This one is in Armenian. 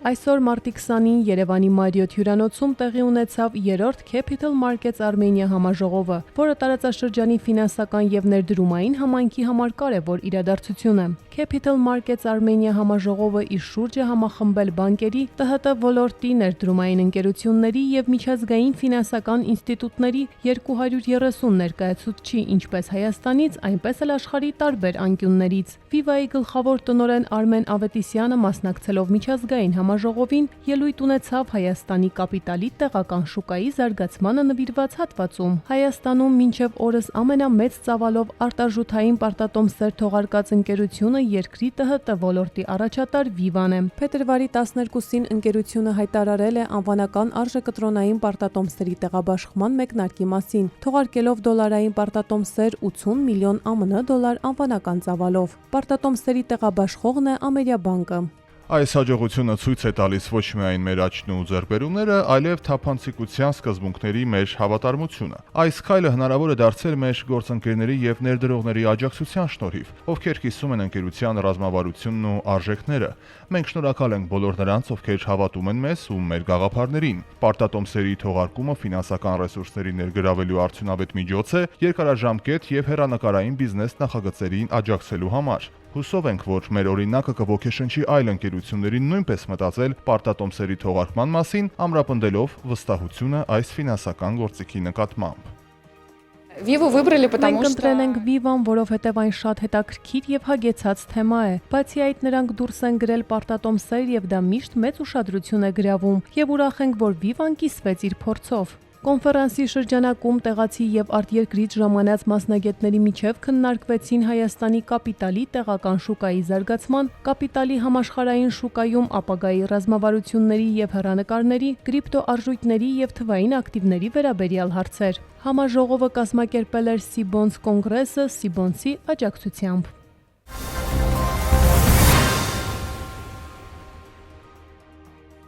Այսօր մարտի 20-ին Երևանի Մարիոթ հյուրանոցում տեղի ունեցավ 3-րդ Capital Markets Armenia համաժողովը, որը տարածաշրջանի ֆինանսական և ներդրումային համայնքի համար կարևոր իրադարձություն է։ Capital Markets Armenia համաժողովը իր շուրջ է համախմբել բանկերի, ՏՀՏ ոլորտի, ներդրումային ընկերությունների և միջազգային ֆինանսական ինստիտուտների 230 ներկայացուցչի ինչպես Հայաստանից, այնպես էլ աշխարհի տարբեր անկյուններից։ Viva-ի գլխավոր տնօրեն Արմեն Ավետիսյանը մասնակցելով միջազգային համաժողովին ելույթ ունեցավ Հայաստանի կապիտալի տեղական շուկայի զարգացմանը նվիրված հատվածում։ Հայաստանում մինչև օրս ամենամեծ ծավալով արտարժութային պարտատոմսեր թողարկած ընկերությունը երկրի ՏՀՏ ոլորտի առաջատար Viva-ն է։ Փետրվարի 12-ին ընկերությունը հայտարարել է անվանական արժեկտրոնային պարտատոմսերի տեղաբաշխման մեկնարկի մասին, թողարկելով դոլարային պարտատոմսեր 80 միլիոն ԱՄՆ դոլար անվանական ծավալով։ Պարտատոմսերի տեղաբաշխողն է Ամերիաբանկը։ Այս հաջողությունը ցույց է տալիս ոչ միայն մեր աճն ու ձեռքբերումները, այլև թափանցիկության սկզբունքների մեր հավատարմությունը։ Այս քայլը հնարավոր է դարձել մեր գործընկերների եւ ներդրողների աջակցության շնորհիվ, ովքեր կիսում են ընկերության ռազմավարությունն ու արժեքները։ Մենք շնորհակալ ենք բոլոր նրանց, ովքեր հավատում են մեզ ու մեր գաղափարներին։ Պարտատոմսերի թողարկումը ֆինանսական ռեսուրսների ներգրավելու արդյունավետ միջոց է երկարաժամկետ եւ հեռանկարային բիզնես նախագծերին աջակցելու համար։ Հուսով ենք, որ մեր օրինակը կոգեշնչի այլ ընկերություններին նույնպես մտածել պարտատոմսերի թողարկման մասին, ամրապնդելով վստահությունը այս ֆինանսական գործիքի նկատմամբ։ Մենք ընտրել ենք Viva-ն, որովհետև այն շատ հետաքրքիր եւ հագեցած թեմա է։ Բացի այդ, նրանք դուրս են գրել պարտատոմսեր եւ դա միշտ մեծ ուշադրություն է գրավում եւ ուրախ ենք, որ Viva-ն կիսվեց իր փորձով։ Կոնֆերանսի շրջանակում տեղացի եւ արտերկրից ժամանած մասնագետների միջև քննարկվեցին Հայաստանի կապիտալի տեղական շուկայի զարգացման, կապիտալի համաշխարհային շուկայում ապագայի ռազմավարությունների եւ հեռանկարների, կրիպտոարժույթների եւ թվային ակտիվների վերաբերյալ հարցեր։ Համաժողովը կազմակերպել էր Sibon's կոնգրեսը Sibon's-ի աջակցությամբ։